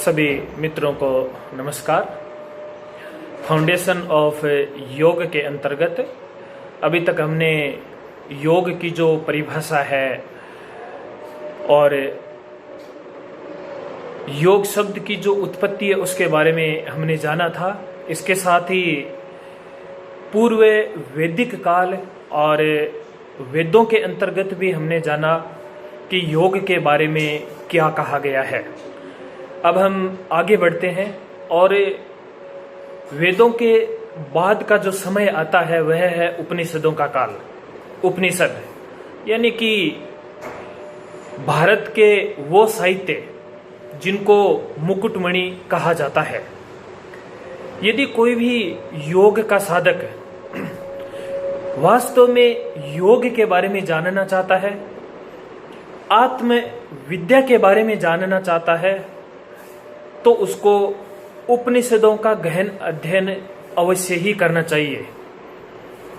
सभी मित्रों को नमस्कार। फाउंडेशन ऑफ योग के अंतर्गत अभी तक हमने योग की जो परिभाषा है और योग शब्द की जो उत्पत्ति है उसके बारे में हमने जाना था। इसके साथ ही पूर्व वैदिक काल और वेदों के अंतर्गत भी हमने जाना कि योग के बारे में क्या कहा गया है। अब हम आगे बढ़ते हैं और वेदों के बाद का जो समय आता है वह है उपनिषदों का काल। उपनिषद यानी कि भारत के वो साहित्य जिनको मुकुटमणि कहा जाता है। यदि कोई भी योग का साधक वास्तव में योग के बारे में जानना चाहता है, आत्म विद्या के बारे में जानना चाहता है, तो उसको उपनिषदों का गहन अध्ययन अवश्य ही करना चाहिए।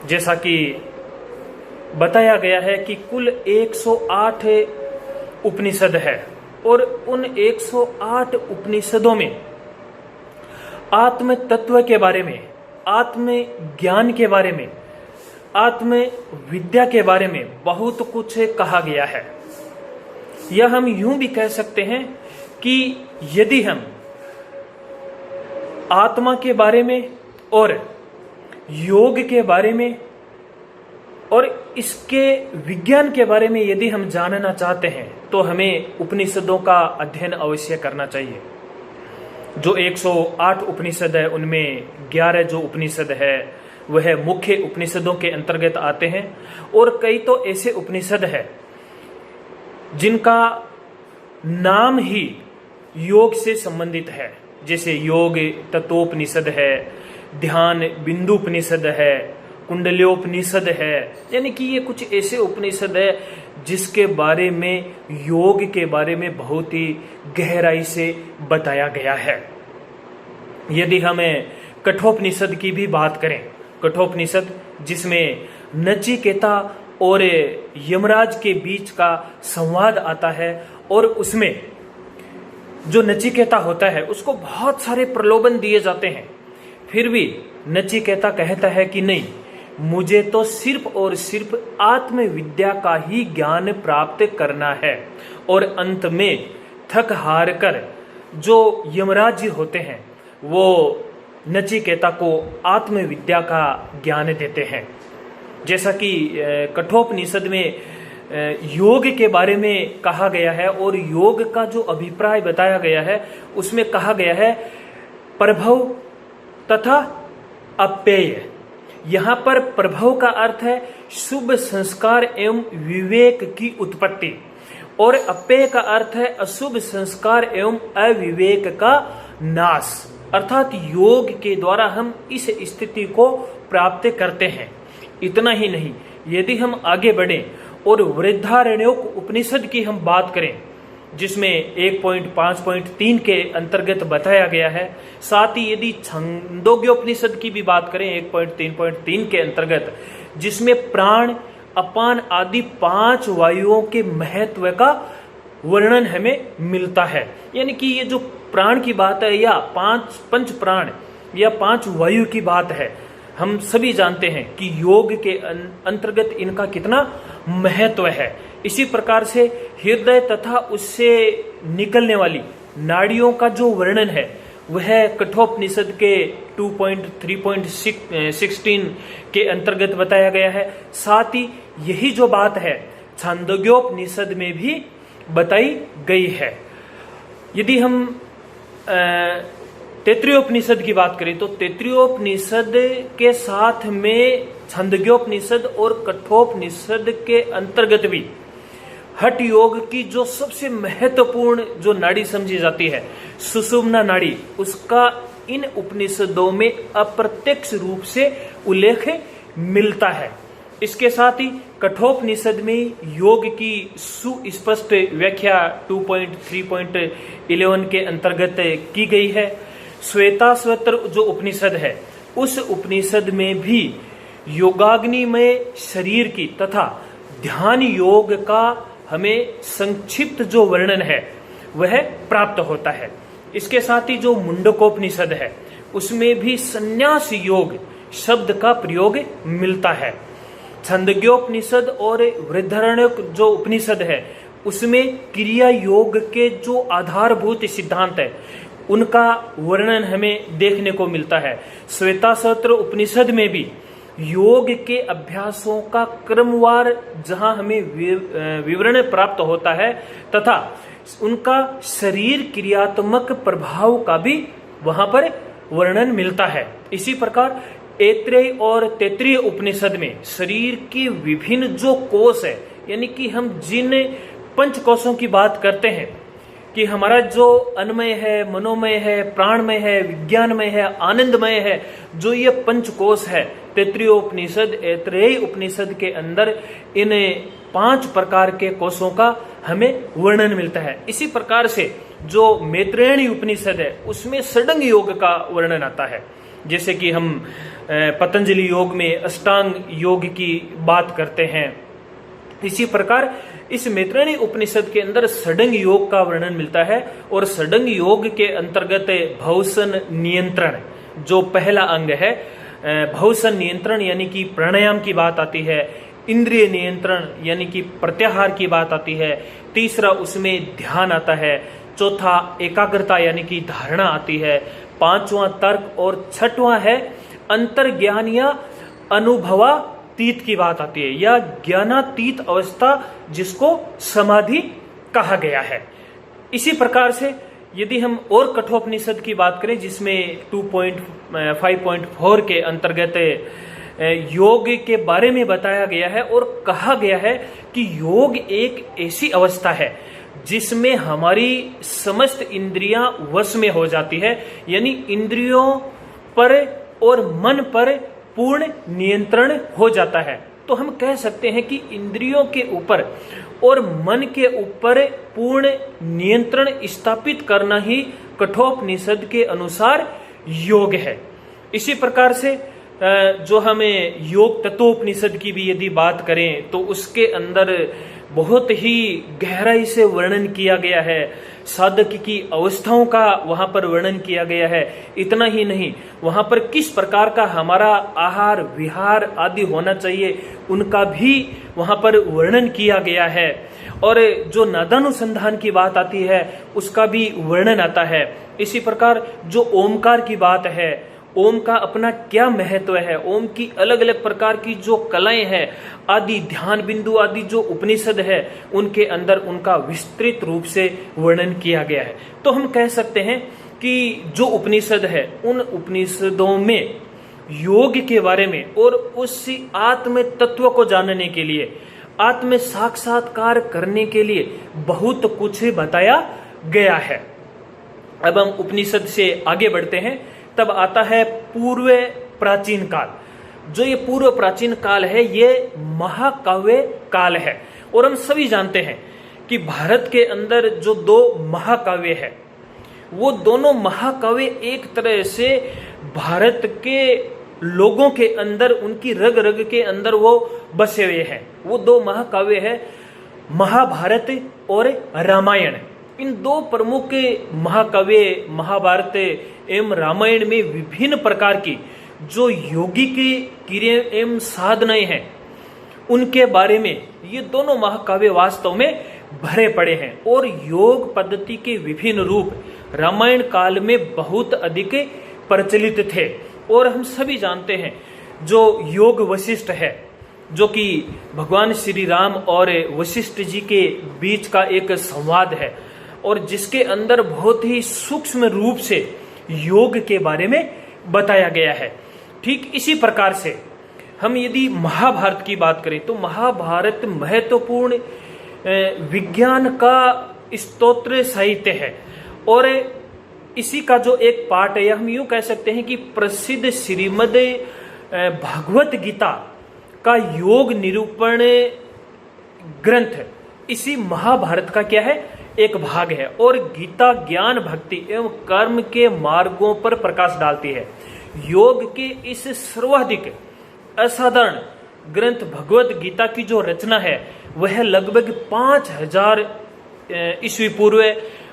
जैसा कि बताया गया है कि कुल 108 उपनिषद है और उन 108 उपनिषदों में आत्म तत्व के बारे में, आत्म ज्ञान के बारे में, आत्म विद्या के बारे में बहुत कुछ कहा गया है। यह हम यूं भी कह सकते हैं कि यदि हम आत्मा के बारे में और योग के बारे में और इसके विज्ञान के बारे में यदि हम जानना चाहते हैं तो हमें उपनिषदों का अध्ययन अवश्य करना चाहिए। जो 108 उपनिषद है उनमें 11 जो उपनिषद है वह मुख्य उपनिषदों के अंतर्गत आते हैं और कई तो ऐसे उपनिषद है जिनका नाम ही योग से संबंधित है। जैसे योग तत्वोपनिषद है, ध्यान बिंदुपनिषद है, कुंडल्योपनिषद है। यानी कि ये कुछ ऐसे उपनिषद है जिसके बारे में योग के बारे में बहुत ही गहराई से बताया गया है। यदि हमें कठोपनिषद की भी बात करें, कठोपनिषद जिसमें नचिकेता और यमराज के बीच का संवाद आता है और उसमें जो नचिकेता होता है उसको बहुत सारे प्रलोभन दिए जाते हैं, फिर भी नचिकेता कहता है कि नहीं, मुझे तो सिर्फ और सिर्फ आत्मविद्या का ही ज्ञान प्राप्त करना है। और अंत में थक हार कर जो यमराज जी होते हैं वो नचिकेता को आत्मविद्या का ज्ञान देते हैं। जैसा कि कठोपनिषद में योग के बारे में कहा गया है और योग का जो अभिप्राय बताया गया है उसमें कहा गया है प्रभव तथा अपेय। यहाँ पर प्रभव का अर्थ है शुभ संस्कार एवं विवेक की उत्पत्ति और अपेय का अर्थ है अशुभ संस्कार एवं अविवेक का नाश। अर्थात योग के द्वारा हम इस स्थिति को प्राप्त करते हैं। इतना ही नहीं, यदि हम आगे बढ़ें और वृद्धारण्यक उपनिषद की हम बात करें जिसमें 1.5.3 के अंतर्गत बताया गया है, साथ ही यदि छंदोग्योपनिषद की भी बात करें 1.3.3 के अंतर्गत जिसमें प्राण, अपान आदि 5 वायुओं के महत्व का वर्णन हमें मिलता है। यानी कि ये जो प्राण की बात है या पंच प्राण या 5 वायु की बात है, हम सभी जानते हैं कि योग के अंतर्गत इनका कितना महत्व है। इसी प्रकार से हृदय तथा उससे निकलने वाली नाड़ियों का जो वर्णन है वह कठोपनिषद के 2.3.16 के अंतर्गत बताया गया है। साथ ही यही जो बात है छांदोग्योपनिषद में भी बताई गई है। यदि हम तैत्तिरीयोपनिषद की बात करें तो तैत्तिरीयोपनिषद के साथ में छंदोग्योपनिषद और कठोपनिषद के अंतर्गत भी हठ योग की जो सबसे महत्वपूर्ण जो नाड़ी समझी जाती है सुषुम्ना नाड़ी, उसका इन उपनिषदों में अप्रत्यक्ष रूप से उल्लेख मिलता है। इसके साथ ही कठोपनिषद में योग की सुस्पष्ट व्याख्या 2.3.11 के अंतर्गत की गई है। श्वेताश्वतर जो उपनिषद है उस उपनिषद में भी योगाग्नि में शरीर की तथा ध्यान योग का हमें संक्षिप्त जो वर्णन है वह प्राप्त होता है। इसके साथ ही जो मुंडकोपनिषद है उसमें भी संन्यास योग शब्द का प्रयोग मिलता है। छंदोग्योपनिषद और बृहदारण्यक जो उपनिषद है उसमें क्रिया योग के जो आधारभूत सिद्धांत है उनका वर्णन हमें देखने को मिलता है। श्वेतासत्र उपनिषद में भी योग के अभ्यासों का क्रमवार जहां हमें विवरण प्राप्त होता है तथा उनका शरीर क्रियात्मक प्रभाव का भी वहां पर वर्णन मिलता है। इसी प्रकार ऐत्रेय और तैत्तिरीय उपनिषद में शरीर के विभिन्न जो कोष है, यानी कि हम जिन पंच कोषों की बात करते हैं कि हमारा जो अन्नमय है, मनोमय है, प्राणमय है, विज्ञानमय है, आनंदमय है, जो ये पंच कोष है तैत्तिरीय उपनिषद ऐत्रेय उपनिषद के अंदर इन 5 प्रकार के कोषों का हमें वर्णन मिलता है। इसी प्रकार से जो मैत्रेयी उपनिषद है उसमें षडंग योग का वर्णन आता है। जैसे कि हम पतंजलि योग में अष्टांग योग की बात करते हैं, इसी प्रकार इस मैत्रेयी उपनिषद के अंदर षडंग योग का वर्णन मिलता है। और षडंग योग के अंतर्गत भवसन नियंत्रण जो पहला अंग है, भवसन नियंत्रण यानी कि प्राणायाम की बात आती है, इंद्रिय नियंत्रण यानी कि प्रत्याहार की बात आती है, तीसरा उसमें ध्यान आता है, चौथा एकाग्रता यानी कि धारणा आती है, पांचवा तर्क और छठवां है अंतर्ज्ञान या अनुभवातीत की बात आती है या ज्ञानातीत अवस्था जिसको समाधि कहा गया है। इसी प्रकार से यदि हम और कठोपनिषद की बात करें जिसमें 2.5.4 के अंतर्गत योग के बारे में बताया गया है और कहा गया है कि योग एक ऐसी अवस्था है जिसमें हमारी समस्त इंद्रियां वश में हो जाती है, यानी इंद्रियों पर और मन पर पूर्ण नियंत्रण हो जाता है। तो हम कह सकते हैं कि इंद्रियों के ऊपर और मन के ऊपर पूर्ण नियंत्रण स्थापित करना ही कठोपनिषद के अनुसार योग है। इसी प्रकार से जो हमें योग तत्वोपनिषद की भी यदि बात करें तो उसके अंदर बहुत ही गहराई से वर्णन किया गया है, साधक की अवस्थाओं का वहां पर वर्णन किया गया है। इतना ही नहीं, वहां पर किस प्रकार का हमारा आहार विहार आदि होना चाहिए उनका भी वहां पर वर्णन किया गया है। और जो नादानुसंधान की बात आती है उसका भी वर्णन आता है। इसी प्रकार जो ओमकार की बात है, ओम का अपना क्या महत्व है, ओम की अलग अलग प्रकार की जो कलाएं हैं आदि, ध्यान बिंदु आदि जो उपनिषद है उनके अंदर उनका विस्तृत रूप से वर्णन किया गया है। तो हम कह सकते हैं कि जो उपनिषद है उन उपनिषदों में योग के बारे में और उस आत्म तत्व को जानने के लिए, आत्म साक्षात्कार करने के लिए बहुत कुछ बताया गया है। अब हम उपनिषद से आगे बढ़ते हैं। तब आता है पूर्व प्राचीन काल। जो ये पूर्व प्राचीन काल है ये महाकाव्य काल है। और हम सभी जानते हैं कि भारत के अंदर जो 2 महाकाव्य है वो दोनों महाकाव्य एक तरह से भारत के लोगों के अंदर, उनकी रग रग के अंदर वो बसे हुए हैं। वो 2 महाकाव्य है महाभारत और रामायण। इन 2 प्रमुख महाकाव्य महाभारत एवं रामायण में विभिन्न प्रकार की जो योगिक क्रिया एवं साधनाएं हैं उनके बारे में ये दोनों महाकाव्य वास्तव में भरे पड़े हैं। और योग पद्धति के विभिन्न रूप रामायण काल में बहुत अधिक प्रचलित थे। और हम सभी जानते हैं जो योग वशिष्ठ है, जो कि भगवान श्री राम और वशिष्ठ जी के बीच का एक संवाद है और जिसके अंदर बहुत ही सूक्ष्म रूप से योग के बारे में बताया गया है। ठीक इसी प्रकार से हम यदि महाभारत की बात करें तो महाभारत महत्वपूर्ण विज्ञान का स्तोत्र साहित्य है। और इसी का जो एक पार्ट है, या हम यूं कह सकते हैं कि प्रसिद्ध श्रीमद् भगवत गीता का योग निरूपण ग्रंथ इसी महाभारत का क्या है, एक भाग है। और गीता ज्ञान भक्ति एवं कर्म के मार्गों पर प्रकाश डालती है। योग के इस सर्वाधिक असाधारण ग्रंथ भगवत गीता की जो रचना है वह लगभग 5000 ईस्वी पूर्व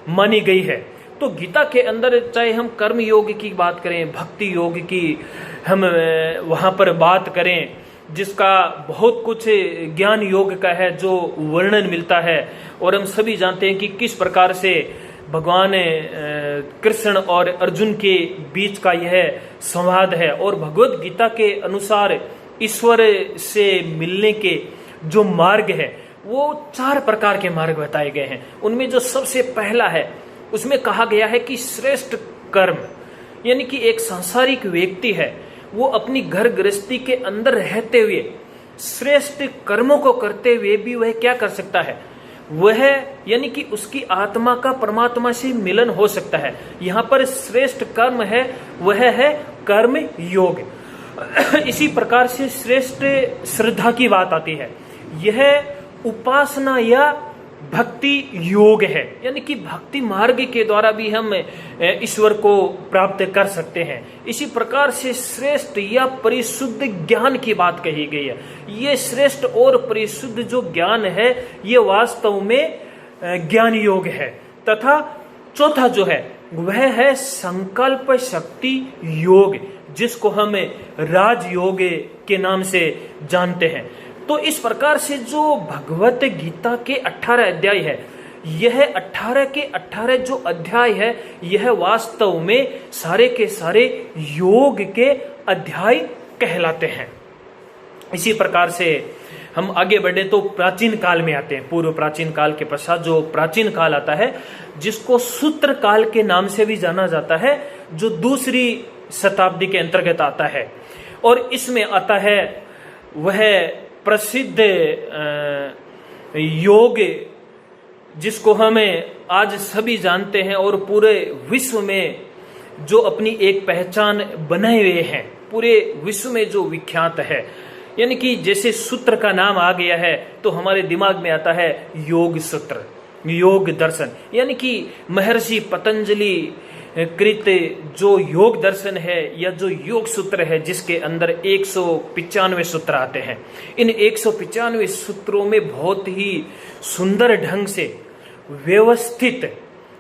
मानी गई है। तो गीता के अंदर चाहे हम कर्म योग की बात करें, भक्ति योग की हम वहां पर बात करें, जिसका बहुत कुछ ज्ञान योग का है जो वर्णन मिलता है, और हम सभी जानते हैं कि किस प्रकार से भगवान कृष्ण और अर्जुन के बीच का यह संवाद है। और भगवत गीता के अनुसार ईश्वर से मिलने के जो मार्ग है वो 4 प्रकार के मार्ग बताए गए हैं। उनमें जो सबसे पहला है उसमें कहा गया है कि श्रेष्ठ कर्म, यानी कि एक सांसारिक व्यक्ति है वो अपनी घर गृहस्थी के अंदर रहते हुए श्रेष्ठ कर्मों को करते हुए भी वह क्या कर सकता है, वह यानी कि उसकी आत्मा का परमात्मा से मिलन हो सकता है। यहाँ पर श्रेष्ठ कर्म है वह है कर्म योग। इसी प्रकार से श्रेष्ठ श्रद्धा की बात आती है, यह उपासना या भक्ति योग है, यानी कि भक्ति मार्ग के द्वारा भी हम ईश्वर को प्राप्त कर सकते हैं। इसी प्रकार से श्रेष्ठ या परिशुद्ध ज्ञान की बात कही गई है। ये श्रेष्ठ और परिशुद्ध जो ज्ञान है ये वास्तव में ज्ञान योग है। तथा चौथा जो है वह है संकल्प शक्ति योग, जिसको हम राजयोग के नाम से जानते हैं। तो इस प्रकार से जो भगवत गीता के 18 अध्याय है, यह 18 के 18 जो अध्याय है यह वास्तव में सारे के सारे योग के अध्याय कहलाते हैं। इसी प्रकार से हम आगे बढ़े तो प्राचीन काल में आते हैं। पूर्व प्राचीन काल के पश्चात जो प्राचीन काल आता है, जिसको सूत्र काल के नाम से भी जाना जाता है, जो दूसरी शताब्दी के अंतर्गत आता है। और इसमें आता है वह प्रसिद्ध योग जिसको हमें आज सभी जानते हैं और पूरे विश्व में जो अपनी एक पहचान बनाए हुए हैं, पूरे विश्व में जो विख्यात है। यानी कि जैसे सूत्र का नाम आ गया है तो हमारे दिमाग में आता है योग सूत्र, योग दर्शन, यानी कि महर्षि पतंजलि कृत जो योग दर्शन है या जो योग सूत्र है, जिसके अंदर 195 सूत्र आते हैं। इन 195 सूत्रों में बहुत ही सुंदर ढंग से व्यवस्थित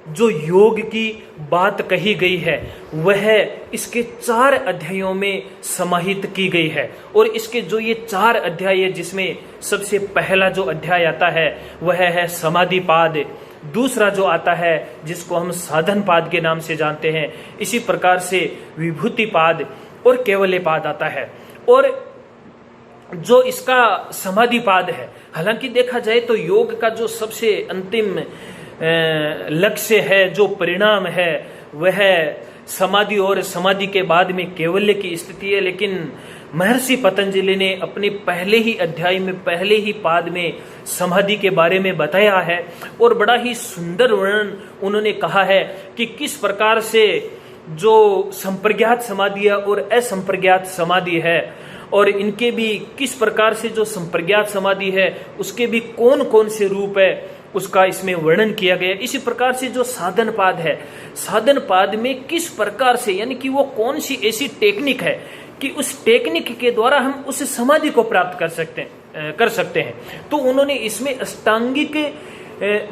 जो योग की बात कही गई है वह इसके 4 अध्यायों में समाहित की गई है। और इसके जो ये 4 अध्याय है, जिसमें सबसे पहला जो अध्याय आता है वह है समाधि पाद, दूसरा जो आता है जिसको हम साधन पाद के नाम से जानते हैं, इसी प्रकार से विभूति पाद और केवल्य पाद आता है। और जो इसका समाधि पाद है, हालांकि देखा जाए तो योग का जो सबसे अंतिम लक्ष्य है, जो परिणाम है, वह समाधि और समाधि के बाद में केवल्य की स्थिति है। लेकिन महर्षि पतंजलि ने अपने पहले ही अध्याय में, पहले ही पाद में समाधि के बारे में बताया है और बड़ा ही सुंदर वर्णन उन्होंने कहा है कि किस प्रकार से जो संप्रज्ञात समाधि है और असंप्रज्ञात समाधि है, और इनके भी किस प्रकार से जो संप्रज्ञात समाधि है उसके भी कौन कौन से रूप है उसका इसमें वर्णन किया गया। इसी प्रकार से जो साधन पाद है, साधन पाद में किस प्रकार से, यानी कि वो कौन सी ऐसी टेक्निक है कि उस टेक्निक के द्वारा हम उस समाधि को प्राप्त कर सकते हैं। तो उन्होंने इसमें अष्टांगिक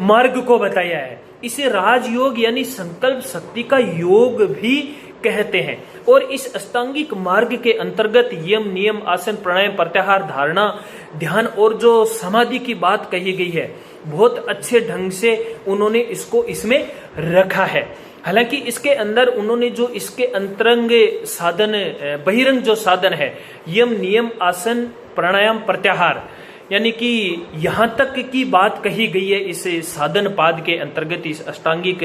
मार्ग को बताया है। इसे राजयोग यानी संकल्प शक्ति का योग भी कहते हैं। और इस अष्टांगिक मार्ग के अंतर्गत यम, नियम, आसन, प्राणायाम, प्रत्याहार, धारणा, ध्यान और जो समाधि की बात कही गई है, बहुत अच्छे ढंग से उन्होंने इसको इसमें रखा है। हालांकि इसके अंदर उन्होंने जो इसके अंतरंग साधन, बहिरंग जो साधन है, यम, नियम, आसन, प्राणायाम, प्रत्याहार, यानी कि यहाँ तक की बात कही गई है इस साधन पाद के अंतर्गत, इस अष्टांगिक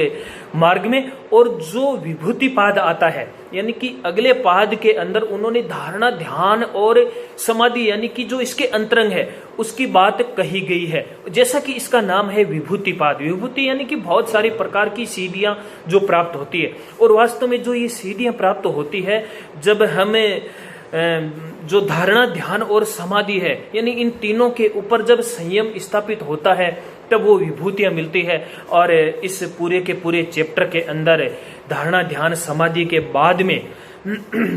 मार्ग में। और जो विभूति पाद आता है, यानी कि अगले पाद के अंदर उन्होंने धारणा, ध्यान और समाधि, यानी कि जो इसके अंतरंग है उसकी बात कही गई है। जैसा कि इसका नाम है विभूति पाद, विभूति यानी कि बहुत सारी प्रकार की सीढ़ियां जो प्राप्त होती है। और वास्तव में जो ये सीढ़ियां प्राप्त होती है, जब हमें जो धारणा, ध्यान और समाधि है, यानी इन तीनों के ऊपर जब संयम स्थापित होता है तब वो विभूतियां मिलती है। और इस पूरे के पूरे चैप्टर के अंदर धारणा, ध्यान, समाधि के बाद में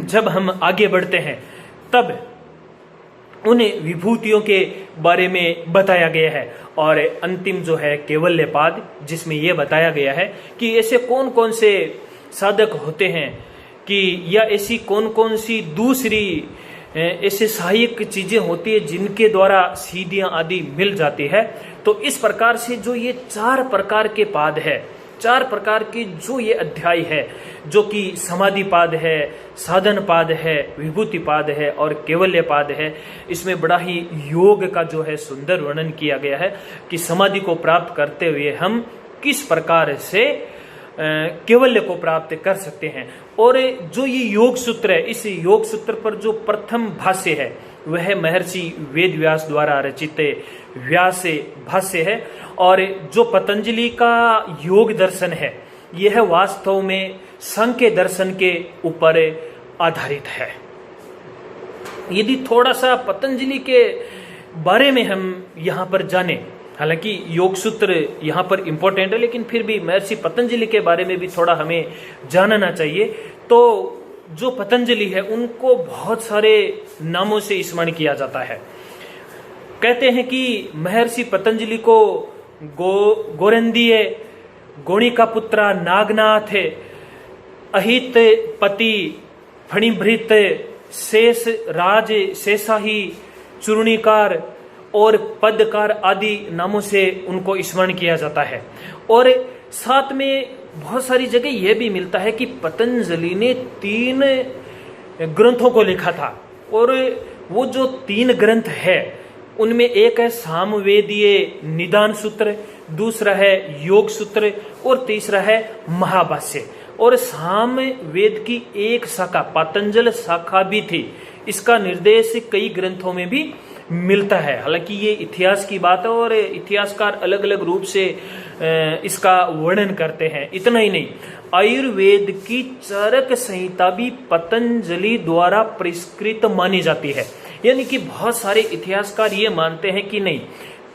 जब हम आगे बढ़ते हैं तब उन विभूतियों के बारे में बताया गया है। और अंतिम जो है कैवल्यपाद, जिसमें यह बताया गया है कि ऐसे कौन कौन से साधक होते हैं कि या ऐसी कौन कौन सी दूसरी ऐसे सहायक चीजें होती है जिनके द्वारा सीधियां आदि मिल जाती है। तो इस प्रकार से जो ये 4 प्रकार के पाद है, 4 प्रकार के जो ये अध्याय है, जो कि समाधि पाद है, साधन पाद है, विभूति पाद है और कैवल्य पाद है, इसमें बड़ा ही योग का जो है सुंदर वर्णन किया गया है कि समाधि को प्राप्त करते हुए हम किस प्रकार से कैवल्य को प्राप्त कर सकते हैं। और जो ये योग सूत्र है, इस योग सूत्र पर जो प्रथम भाष्य है वह महर्षि वेद व्यास द्वारा रचित व्यास भाष्य है। और जो पतंजलि का योग दर्शन है यह वास्तव में सांख्य दर्शन के ऊपर आधारित है। यदि थोड़ा सा पतंजलि के बारे में हम यहाँ पर जाने, हालांकि योग सूत्र यहाँ पर इंपॉर्टेंट है, लेकिन फिर भी महर्षि पतंजलि के बारे में भी थोड़ा हमें जानना चाहिए। तो जो पतंजलि है उनको बहुत सारे नामों से स्मरण किया जाता है। कहते हैं कि महर्षि पतंजलि को गोरंदीय, गोणिका पुत्रा नागनाथ, अहित पति, फणिभृत, शेष राज, शेषाही, चूर्णिकार और पदकार आदि नामों से उनको स्मरण किया जाता है। और साथ में बहुत सारी जगह यह भी मिलता है कि पतंजलि ने 3 ग्रंथों को लिखा था। और वो जो 3 ग्रंथ है उनमें एक है सामवेदीय निदान सूत्र, दूसरा है योग सूत्र और तीसरा है महाभाष्य। और सामवेद की एक शाखा पतंजल शाखा भी थी। इसका निर्देश कई ग्रंथों में भी मिलता है। हालांकि ये इतिहास की बात है और इतिहासकार अलग अलग रूप से इसका वर्णन करते हैं। इतना ही नहीं, आयुर्वेद की चरक संहिता भी पतंजलि द्वारा परिष्कृत मानी जाती है। यानी कि बहुत सारे इतिहासकार ये मानते हैं कि नहीं,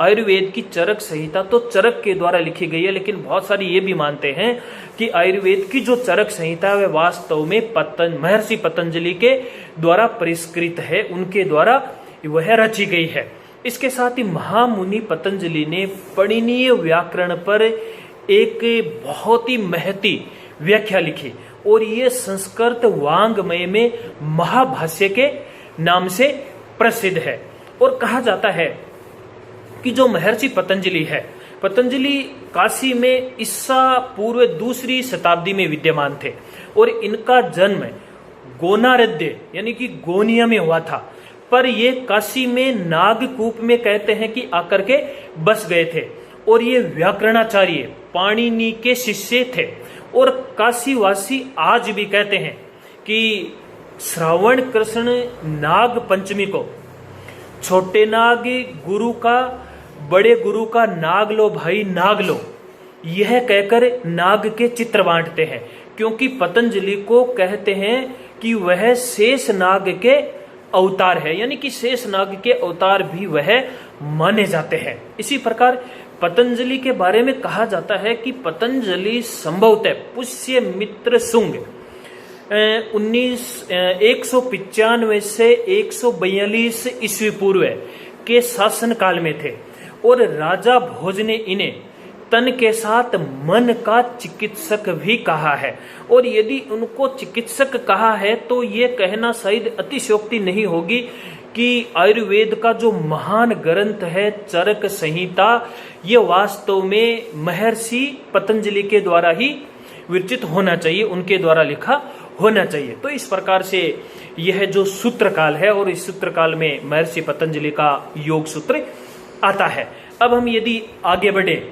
आयुर्वेद की चरक संहिता तो चरक के द्वारा लिखी गई है, लेकिन बहुत सारे ये भी मानते हैं कि आयुर्वेद की जो चरक संहिता है वह वास्तव में महर्षि पतंजलि के द्वारा परिष्कृत है, उनके द्वारा वह रची गई है। इसके साथ ही महामुनि पतंजलि ने पणिनीय व्याकरण पर एक बहुत ही महती व्याख्या लिखी और ये संस्कृत वांग्मय में महाभाष्य के नाम से प्रसिद्ध है। और कहा जाता है कि जो महर्षि पतंजलि है, पतंजलि काशी में ईसा पूर्व 2री शताब्दी में विद्यमान थे और इनका जन्म गोनारद्य यानी कि गोनिया में हुआ था। पर ये काशी में नागकूप में कहते हैं कि आकर के बस गए थे और ये व्याकरणाचार्य पाणिनि के शिष्य थे। और काशीवासी आज भी कहते हैं कि श्रावण कृष्ण नाग पंचमी को छोटे नाग गुरु का, बड़े गुरु का नाग लो भाई नाग लो, यह कहकर नाग के चित्र बांटते हैं। क्योंकि पतंजलि को कहते हैं कि वह शेष नाग के अवतार है, यानी कि शेष नाग के अवतार भी वह माने जाते हैं। इसी प्रकार पतंजलि के बारे में कहा जाता है कि पतंजलि संभवतः पुष्य मित्र शुंग 195 से 142 ईस्वी पूर्व के शासन काल में थे और राजा भोज ने इन्हें तन के साथ मन का चिकित्सक भी कहा है। और यदि उनको चिकित्सक कहा है तो ये कहना शायद अतिशयोक्ति नहीं होगी कि आयुर्वेद का जो महान ग्रंथ है चरक संहिता, ये वास्तव में महर्षि पतंजलि के द्वारा ही विरचित होना चाहिए, उनके द्वारा लिखा होना चाहिए। तो इस प्रकार से यह जो सूत्र काल है और इस सूत्र काल में महर्षि पतंजलि का योग सूत्र आता है। अब हम यदि आगे बढ़े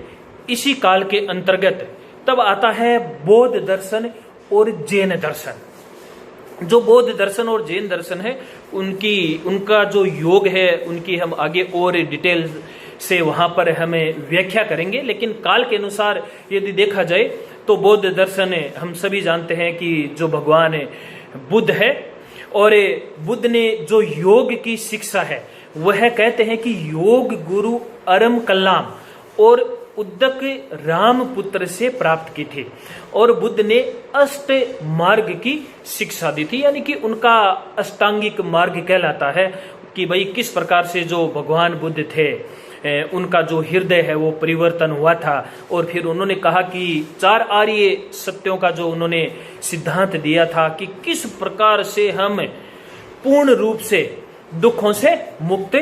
इसी काल के अंतर्गत, तब आता है बौद्ध दर्शन और जैन दर्शन। जो बौद्ध दर्शन और जैन दर्शन है उनका जो योग है उनकी हम आगे और डिटेल से वहां पर हमें व्याख्या करेंगे। लेकिन काल के अनुसार यदि देखा जाए तो बौद्ध दर्शन हम सभी जानते हैं कि जो भगवान बुद्ध है और बुद्ध ने जो योग की शिक्षा है वह कहते हैं कि योग गुरु अरम कल्लाम और उद्दक रामपुत्र से प्राप्त की थी। और बुद्ध ने अष्ट मार्ग की शिक्षा दी थी, यानी कि उनका अष्टांगिक मार्ग कहलाता है, कि भाई किस प्रकार से जो भगवान बुद्ध थे उनका जो हृदय है वो परिवर्तन हुआ था। और फिर उन्होंने कहा कि 4 आर्य सत्यों का जो उन्होंने सिद्धांत दिया था कि किस प्रकार से हम पूर्ण रूप से दुखों से मुक्त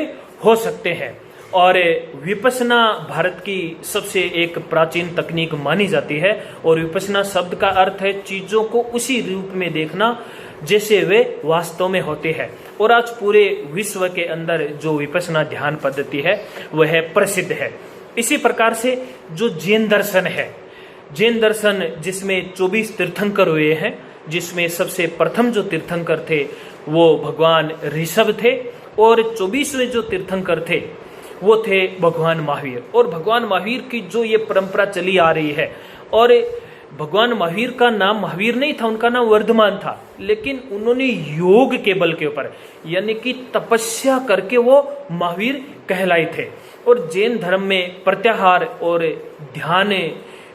हो सकते हैं। और विपश्यना भारत की सबसे एक प्राचीन तकनीक मानी जाती है। और विपश्यना शब्द का अर्थ है चीजों को उसी रूप में देखना जैसे वे वास्तव में होते हैं। और आज पूरे विश्व के अंदर जो विपश्यना ध्यान पद्धति है वह प्रसिद्ध है। इसी प्रकार से जो जैन दर्शन है, जैन दर्शन जिसमें 24 तीर्थंकर हुए हैं, जिसमें सबसे प्रथम जो तीर्थंकर थे वो भगवान ऋषभ थे, और 24वें जो तीर्थंकर थे वो थे भगवान महावीर। और भगवान महावीर की जो ये परंपरा चली आ रही है, और भगवान महावीर का नाम महावीर नहीं था, उनका नाम वर्धमान था, लेकिन उन्होंने योग के बल के ऊपर यानी कि तपस्या करके वो महावीर कहलाए थे। और जैन धर्म में प्रत्याहार और ध्यान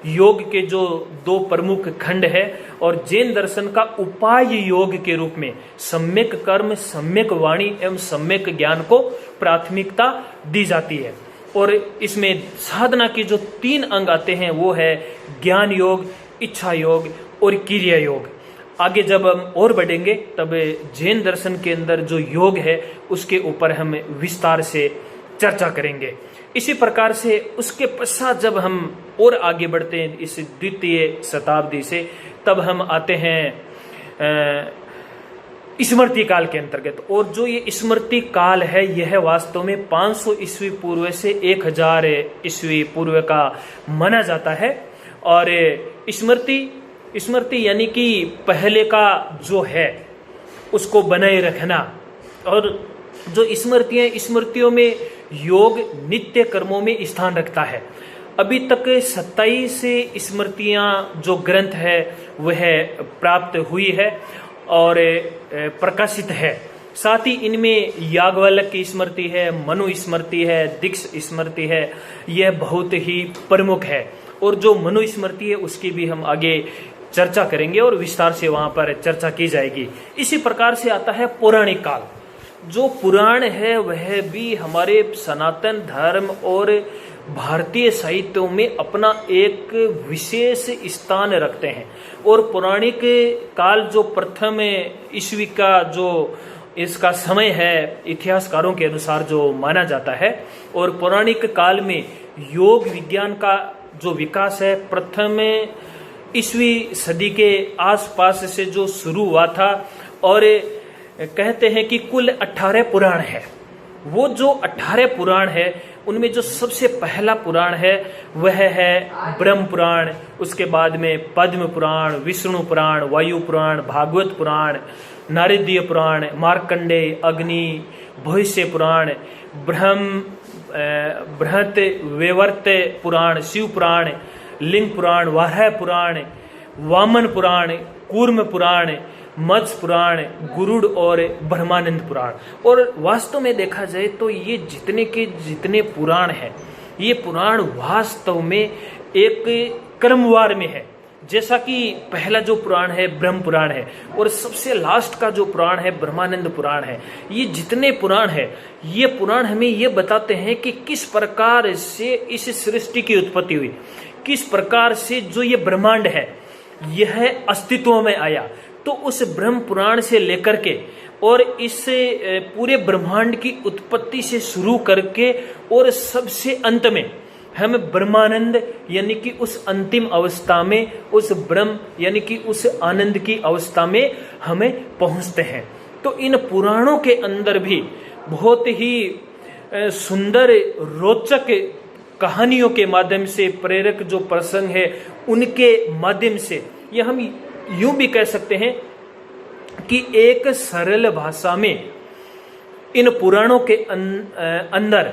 योग के जो 2 प्रमुख खंड है, और जैन दर्शन का उपाय योग के रूप में सम्यक कर्म, सम्यक वाणी एवं सम्यक ज्ञान को प्राथमिकता दी जाती है। और इसमें साधना के जो 3 अंग आते हैं वो है ज्ञान योग, इच्छा योग और क्रिया योग। आगे जब हम और बढ़ेंगे तब जैन दर्शन के अंदर जो योग है उसके ऊपर हम विस्तार से चर्चा करेंगे। इसी प्रकार से उसके पश्चात जब हम और आगे बढ़ते हैं इस 2वीं शताब्दी से, तब हम आते हैं स्मृति काल के अंतर्गत। और जो ये स्मृति काल है यह वास्तव में 500 ईस्वी पूर्व से 1000 ईस्वी पूर्व का माना जाता है। और स्मृति यानी कि पहले का जो है उसको बनाए रखना। और जो स्मृतियों में योग नित्य कर्मों में स्थान रखता है। अभी तक 27 स्मृतियां जो ग्रंथ है वह प्राप्त हुई है और प्रकाशित है। साथ ही इनमें याज्ञवल्क्य की स्मृति है, मनु स्मृति है, दीक्ष स्मृति है, यह बहुत ही प्रमुख है। और जो मनु स्मृति है उसकी भी हम आगे चर्चा करेंगे और विस्तार से वहां पर चर्चा की जाएगी। इसी प्रकार से आता है पौराणिक काल। जो पुराण है वह भी हमारे सनातन धर्म और भारतीय साहित्यों में अपना एक विशेष स्थान रखते हैं। और पौराणिक काल जो प्रथम ईस्वी का जो इसका समय है इतिहासकारों के अनुसार जो माना जाता है। और पौराणिक काल में योग विज्ञान का जो विकास है प्रथम ईस्वी सदी के आसपास से जो शुरू हुआ था। और कहते हैं कि कुल 18 पुराण है। वो जो 18 पुराण है उनमें जो सबसे पहला पुराण है वह है ब्रह्म पुराण, उसके बाद में पद्म पुराण, विष्णु पुराण, वायु पुराण, भागवत पुराण, नारदीय पुराण, मार्कंडेय, अग्नि, भविष्य पुराण, बृहत वेवर्त पुराण, शिव पुराण, लिंग पुराण, वाराह पुराण, वामन पुराण, कूर्म पुराण, मत्स्य पुराण, गुरुड़ और ब्रह्मानंद पुराण। और वास्तव में देखा जाए तो ये जितने के जितने पुराण हैं ये पुराण वास्तव में एक क्रमवार में है। जैसा कि पहला जो पुराण है ब्रह्म पुराण है और सबसे लास्ट का जो पुराण है ब्रह्मानंद पुराण है। ये जितने पुराण है ये पुराण हमें ये बताते हैं कि किस प्रकार से इस सृष्टि की उत्पत्ति हुई, किस प्रकार से जो ये ब्रह्मांड है यह अस्तित्व में आया। तो उस ब्रह्म पुराण से लेकर के और इस पूरे ब्रह्मांड की उत्पत्ति से शुरू करके और सबसे अंत में हम ब्रह्मानंद यानी कि उस अंतिम अवस्था में उस ब्रह्म यानी कि उस आनंद की अवस्था में हमें पहुंचते हैं। तो इन पुराणों के अंदर भी बहुत ही सुंदर रोचक कहानियों के माध्यम से प्रेरक जो प्रसंग है उनके माध्यम से ये हम यूं भी कह सकते हैं कि एक सरल भाषा में इन पुराणों के अंदर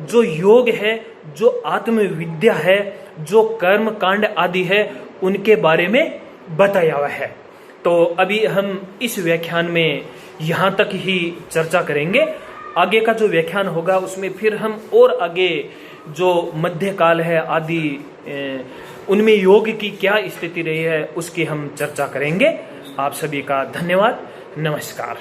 जो योग है, जो आत्मविद्या है, जो कर्म कांड आदि है उनके बारे में बताया हुआ है। तो अभी हम इस व्याख्यान में यहाँ तक ही चर्चा करेंगे। आगे का जो व्याख्यान होगा उसमें फिर हम और आगे जो मध्यकाल है आदि उनमें योग की क्या स्थिति रही है उसकी हम चर्चा करेंगे। आप सभी का धन्यवाद। नमस्कार।